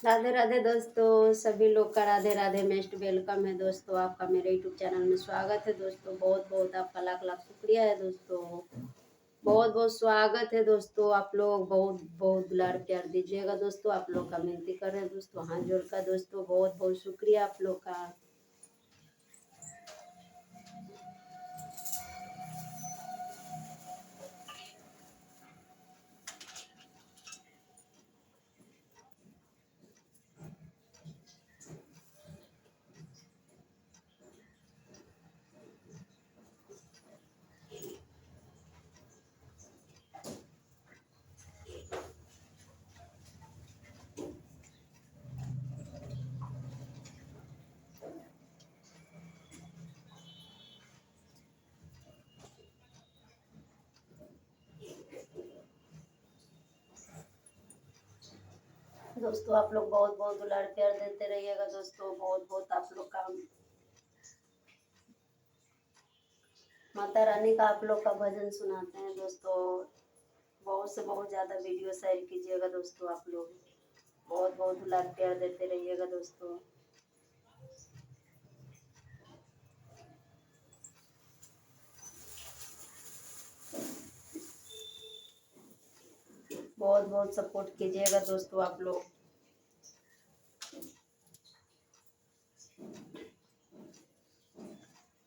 राधे राधे दोस्तों, सभी लोग का राधे राधे मेस्ट वेलकम है दोस्तों। आपका मेरे यूट्यूब चैनल में स्वागत है दोस्तों। बहुत बहुत आपका लाख लाख शुक्रिया है दोस्तों। बहुत बहुत स्वागत है दोस्तों। आप लोग बहुत बहुत दुलार प्यार दीजिएगा दोस्तों। आप लोग का विनती कर रहे हैं दोस्तों, हाथ जोड़कर दोस्तों। बहुत बहुत शुक्रिया आप लोग का। दोस्तों आप लोग बहुत बहुत दुलार प्यार देते रहिएगा दोस्तों। बहुत बहुत आप लोग का, माता रानी का आप लोग का भजन सुनाते हैं दोस्तों। बहुत से बहुत ज़्यादा वीडियो शेयर कीजिएगा दोस्तों। आप लोग बहुत बहुत दुलार प्यार देते रहिएगा दोस्तों। बहुत बहुत सपोर्ट कीजिएगा दोस्तों आप लोग।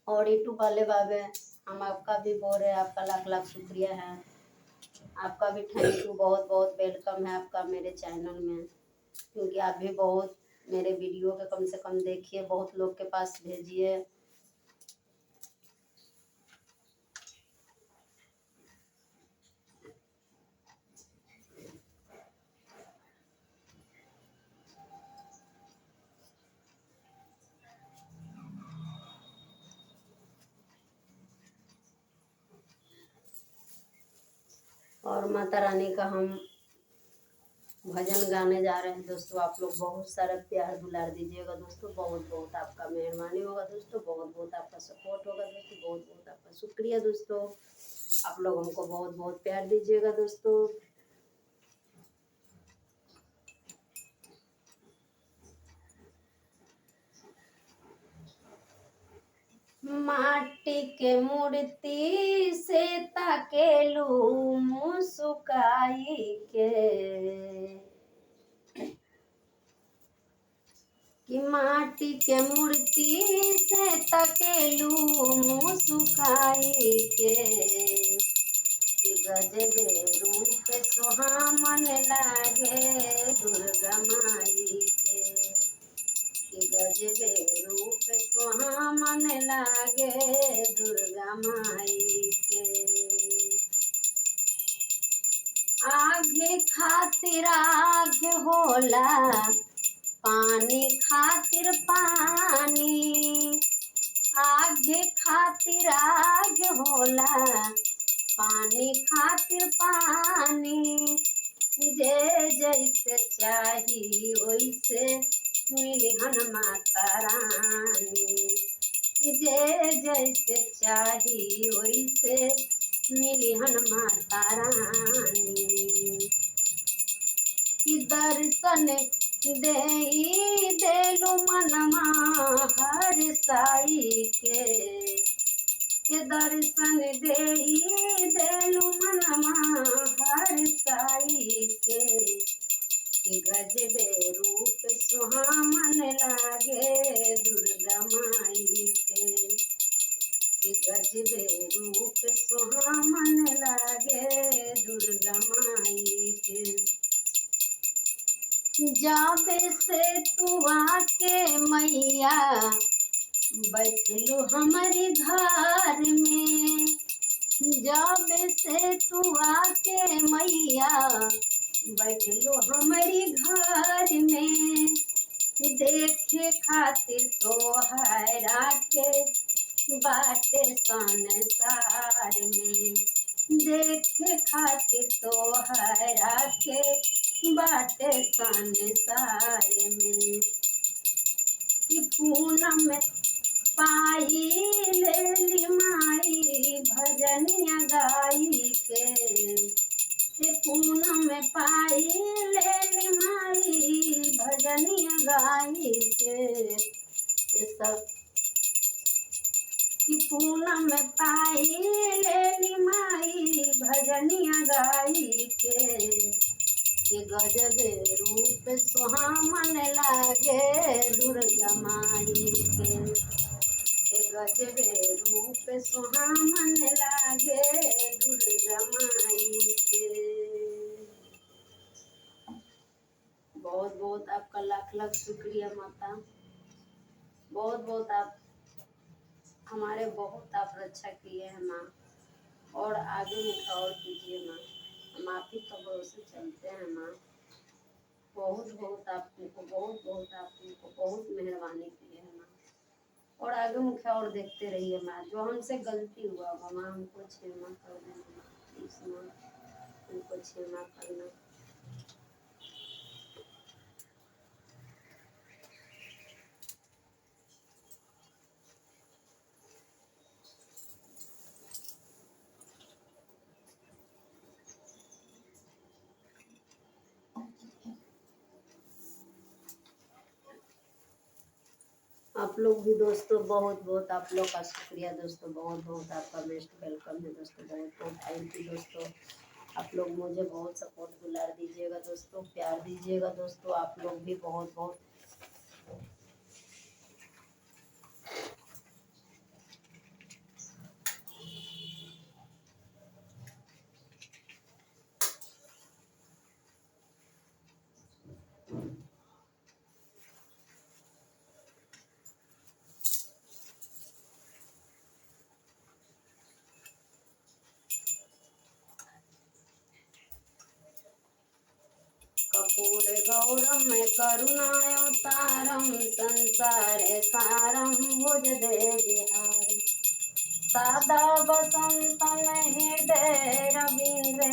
और यूट्यूब वाले बाबे, हम आपका भी बोल रहे हैं, आपका लाख लाख शुक्रिया है। आपका भी थैंक यू, बहुत बहुत वेलकम है आपका मेरे चैनल में। क्योंकि आप भी बहुत मेरे वीडियो के कम से कम देखिए, बहुत लोग के पास भेजिए। और माता रानी का हम भजन गाने जा रहे हैं दोस्तों। आप लोग बहुत सारा प्यार दुलार दीजिएगा दोस्तों। बहुत बहुत आपका मेहरबानी होगा दोस्तों। बहुत बहुत आपका सपोर्ट होगा दोस्तों। बहुत बहुत आपका शुक्रिया दोस्तों। आप लोग हमको बहुत बहुत प्यार दीजिएगा दोस्तों। माटी के मूर्ति से ताकेलू मुस्काई के, कि माटी के मूर्ति से तकेलू मुस्काई के, कि गजबे रूप सुहामन लागे दुर्गा माई के, कि गजबे रूप सुहामन लागे दुर्गा माई के। आगे खातिर आग होला, पानी खातिर पानी। आगे खातिर आग होला, पानी खातिर पानी। जे जैसे चाही वैसे मिलिहन माता रानी। जे जैसे चाही वैसे मिलिहन माता रानी। कि दर्शन देई देलु मनमा हर साई के, कि दर्शन देई देलु मनमा हर साई के, कि गजबे रूप सुहामन लागे दुर्गा माई के, कि गजबे रूप सुहामन लागे दुर्गा माई के। जाबे से तू आके मैया बैठलू हमारे घर में। जाबे से तू आके मैया बैठलू हमारे घर में। देखे खातिर तो हैरा के बाटे संसार में। देखे खातिर तो हैरा के बाटे संसार में। कि पूनम पाई लेली माई भजनिया गाई के, कि पूनम पाई लेली माई भजन गाई के, ये सब कि पूनम पाई लेली माई भजनिया गाई के, ये गजबे रूप सुहामन लागे दुर्गा माई के, ये गजबे रूप सुहामन लागे दुर्गा माई के। बहुत बहुत आपका लाख लाख शुक्रिया माता, बहुत बहुत आप हमारे बहुत आप रक्षा किए हैं माँ, और आगे मुझे और कीजिए माँ, हम आप ही तो भरोसे चलते हैं माँ। बहुत बहुत आपको बहुत बहुत आपको बहुत मेहरबानी की है माँ, और आगे मुझे और देखते रहिए माँ। जो हमसे गलती हुआ होगा माँ हमको क्षमा कर देना माँ, प्लीज माँ हमको क्षमा करना। आप लोग भी दोस्तों बहुत बहुत आप लोग का शुक्रिया दोस्तों, बहुत बहुत आपका बेस्ट वेलकम है दोस्तों, बहुत बहुत थैंक यू दोस्तों। आप लोग मुझे बहुत सपोर्ट दुलार दीजिएगा दोस्तों, प्यार दीजिएगा दोस्तों, आप लोग भी बहुत बहुत। कपूर गौरम करुणावतारम संसारे सारम भुज दे बिहारी, सादा बसंतन हृदय रवींद्र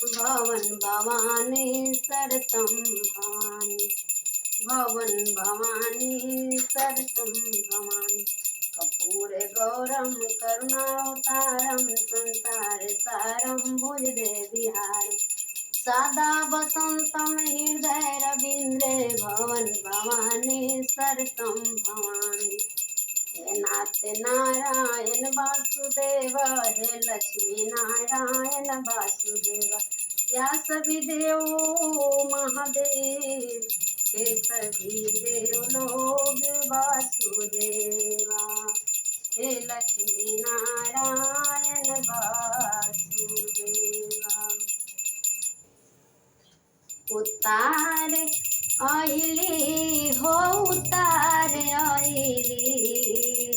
भवन भवानी सरतम भवानी, भवन भवानी सरतम भवानी। कपूर गौरम करुणावतारम संसार सारम भुज दे बिहारी, सादा बसंतम हृदय रवींद्र भवन भवानी सरतम भवानी। हे नाथ नारायण वासुदेव, हे लक्ष्मी नारायण वासुदेव, या सभी देव महादेव, हे सभी देव लोग वासुदेवा, हे लक्ष्मी नारायण वासुदेवा। उतार आइली हो उतार आइली,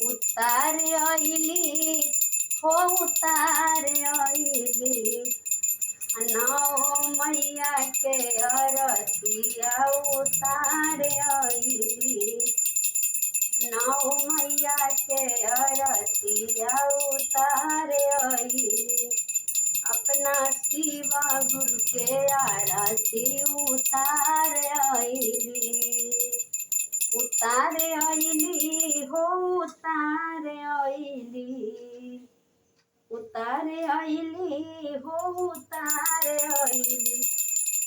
उतार आइली हो उतार आइली, नौ मैया के अरतिया उतार आइली, नौ मैया के अरतिया उतार आइली, अपना शिवा गुरु के आरती उतार आइली, उतार आइली हो उतार आइली, उतार आइली हो उतार आइली,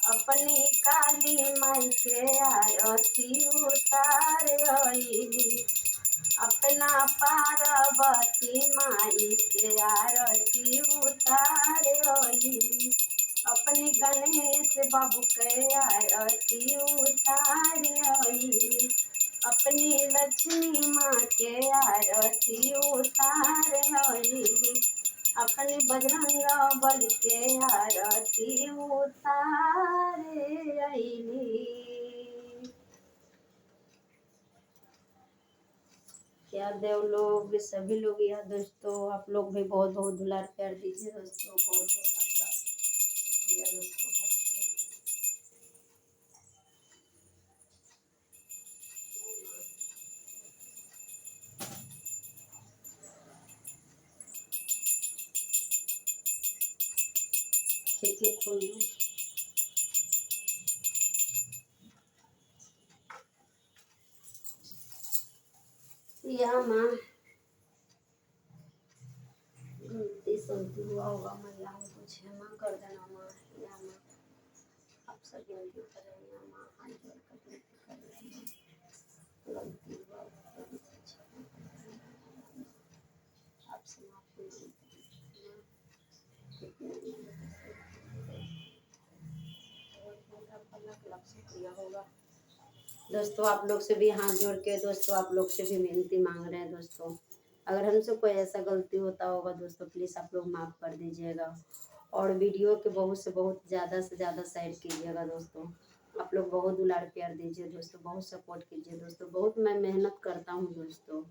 अपनी काली माई के आरती उतार आइली, अपना पार्वती माई के आरती उतार आइली, अपनी गणेश बाबू के आरती उतार आइली, अपनी लक्ष्मी माँ के आरती उतार आइली, अपनी बजरंग बली के आरती उतार आइली। क्या देव लोग सभी लोग यहाँ दोस्तों, आप लोग भी बहुत बहुत दुलार प्यार दीजिए दोस्तों, बहुत बहुत आपका शुक्रिया दोस्तों, खिड़की खोल दो। यहाँ माँ गलती सलती हुआ होगा मैं यहाँ को क्षमा कर देना माँ, यहाँ माँ आप सब गलती करें यहाँ माँ, हाथ जोड़ कर आपका लाख लाख शुक्रिया होगा दोस्तों। आप लोग से भी हाथ जोड़ के दोस्तों आप लोग से भी विनती मांग रहे हैं दोस्तों, अगर हमसे कोई ऐसा गलती होता होगा दोस्तों प्लीज़ आप लोग माफ़ कर दीजिएगा। और वीडियो के बहुत से ज़्यादा से ज़्यादा शेयर कीजिएगा दोस्तों। आप लोग बहुत दुलार प्यार दीजिए दोस्तों, बहुत सपोर्ट कीजिए दोस्तों। बहुत मैं मेहनत करता हूँ दोस्तों,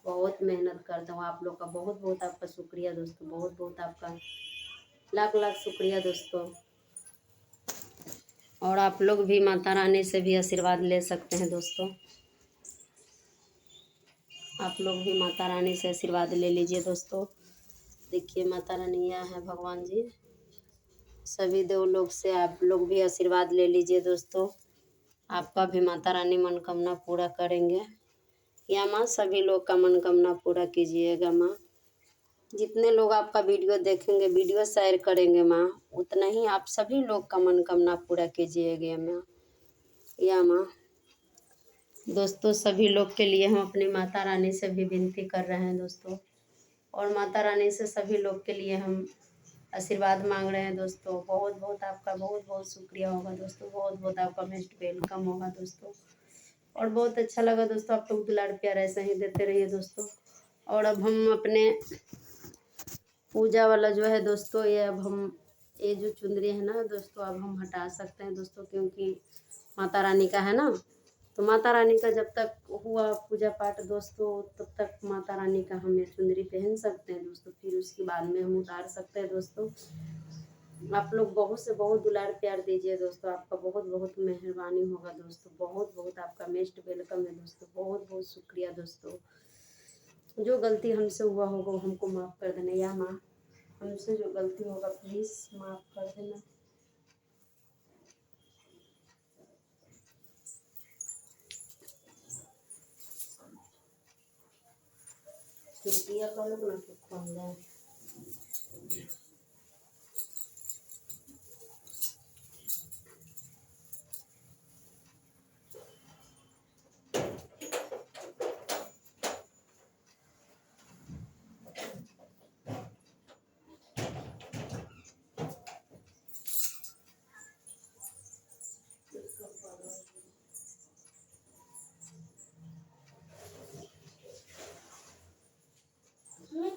बहुत मेहनत करता हूँ। आप लोग का बहुत बहुत आपका शुक्रिया दोस्तों, बहुत बहुत आपका लाख लाख शुक्रिया दोस्तों। और आप लोग भी माता रानी से भी आशीर्वाद ले सकते हैं दोस्तों, आप लोग भी माता रानी से आशीर्वाद ले लीजिए दोस्तों। देखिए माता रानी यहाँ है, भगवान जी सभी देव लोग से आप लोग भी आशीर्वाद ले लीजिए दोस्तों। आपका भी माता रानी मनोकामना पूरा करेंगे। या माँ सभी लोग का मनोकामना पूरा कीजिएगा माँ। जितने लोग आपका वीडियो देखेंगे, वीडियो शेयर करेंगे माँ, उतना ही आप सभी लोग का मनोकामना पूरा कीजिएगा माँ। या माँ दोस्तों सभी लोग के लिए हम अपनी माता रानी से भी विनती कर रहे हैं दोस्तों, और माता रानी से सभी लोग के लिए हम आशीर्वाद मांग रहे हैं दोस्तों। बहुत बहुत आपका बहुत बहुत शुक्रिया होगा दोस्तों, बहुत बहुत आपका मोस्ट वेलकम होगा दोस्तों। और बहुत अच्छा लगा दोस्तों, आप लोग दुलार प्यार ऐसे ही देते रहिए दोस्तों। और अब हम अपने पूजा वाला जो है दोस्तों, ये अब हम ये जो चुंदरी है ना दोस्तों अब हम हटा सकते हैं दोस्तों, क्योंकि माता रानी का है ना। तो माता रानी का जब तक हुआ पूजा पाठ दोस्तों तब तक माता रानी का हम ये चुंदरी पहन सकते हैं दोस्तों, फिर उसके बाद में हम उतार सकते हैं दोस्तों। आप लोग बहुत से बहुत दुलार प्यार दीजिए दोस्तों, आपका बहुत बहुत मेहरबानी होगा दोस्तों। बहुत बहुत आपका मोस्ट वेलकम है दोस्तों, बहुत बहुत शुक्रिया दोस्तों। जो गलती हमसे हुआ होगा वो हमको माफ़ कर देना। या माँ हमसे जो गलती होगा प्लीज़ माफ़ कर देना। शुक्रिया करो ना तो खोल दें।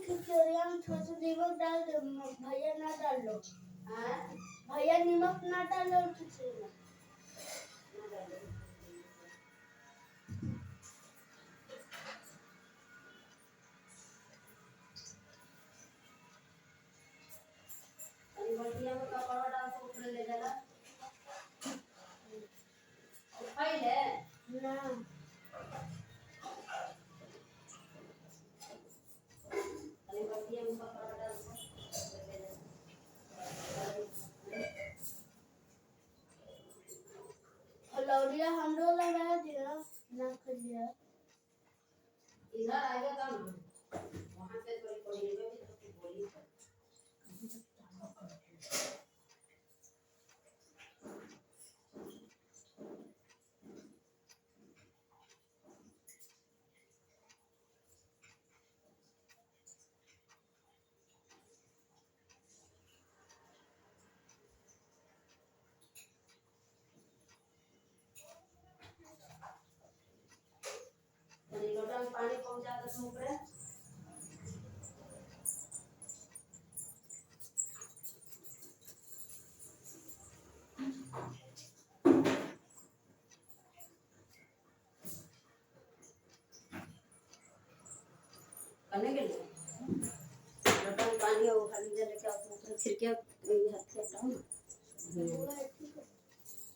खिचड़िया में थोड़ा सा नमक डाल दो, भैया ना डाल लो। भैया नमक ना डालो खिचड़ी में। ना फलौरिया हमरो लगा दिया ना करिया। इधर आएगा काम वहाँ पे थोड़ी कोई भी तो बोली लोटा में पानी पहुँचा दो तुम ऊपर। करने के लिए लोटा में पानी और खाली लेके आओ तुम ऊपर। खिड़कियाँ हाथ से हटाओ ना।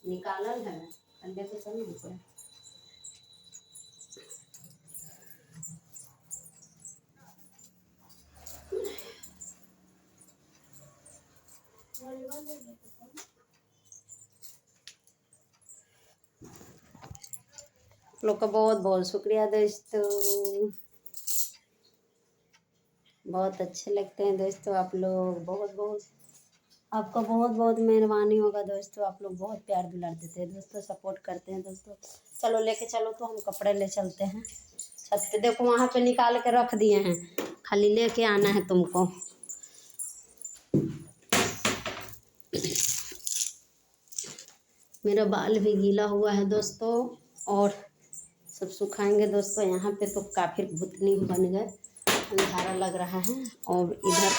निकालल है अंडे से सब ऊपर। लोग का बहुत बहुत शुक्रिया दोस्तों, बहुत अच्छे लगते हैं दोस्तों आप लोग। बहुत बहुत आपका बहुत बहुत मेहरबानी होगा दोस्तों, आप लोग बहुत प्यार दुलार देते हैं दोस्तों, सपोर्ट करते हैं दोस्तों। चलो लेके चलो तो हम कपड़े ले चलते हैं छत पे। देखो वहाँ पे निकाल के रख दिए हैं, खाली लेके आना है तुमको। मेरा बाल भी गीला हुआ है दोस्तों, और सब सुखाएंगे दोस्तों। यहाँ पे तो काफी भुतनी बन गए, अंधारा लग रहा है, और इधर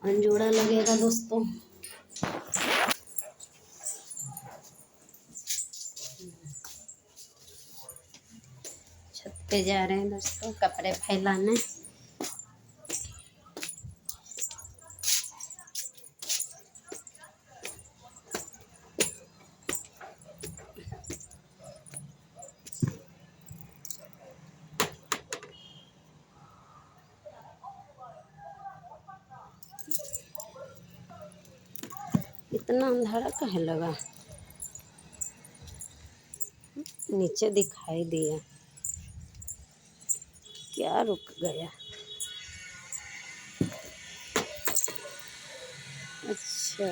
अंजोड़ा लगेगा दोस्तों। छत पे जा रहे हैं दोस्तों कपड़े फैलाने। इतना अंधारा काहे लगा, नीचे दिखाई दिया, क्या रुक गया। अच्छा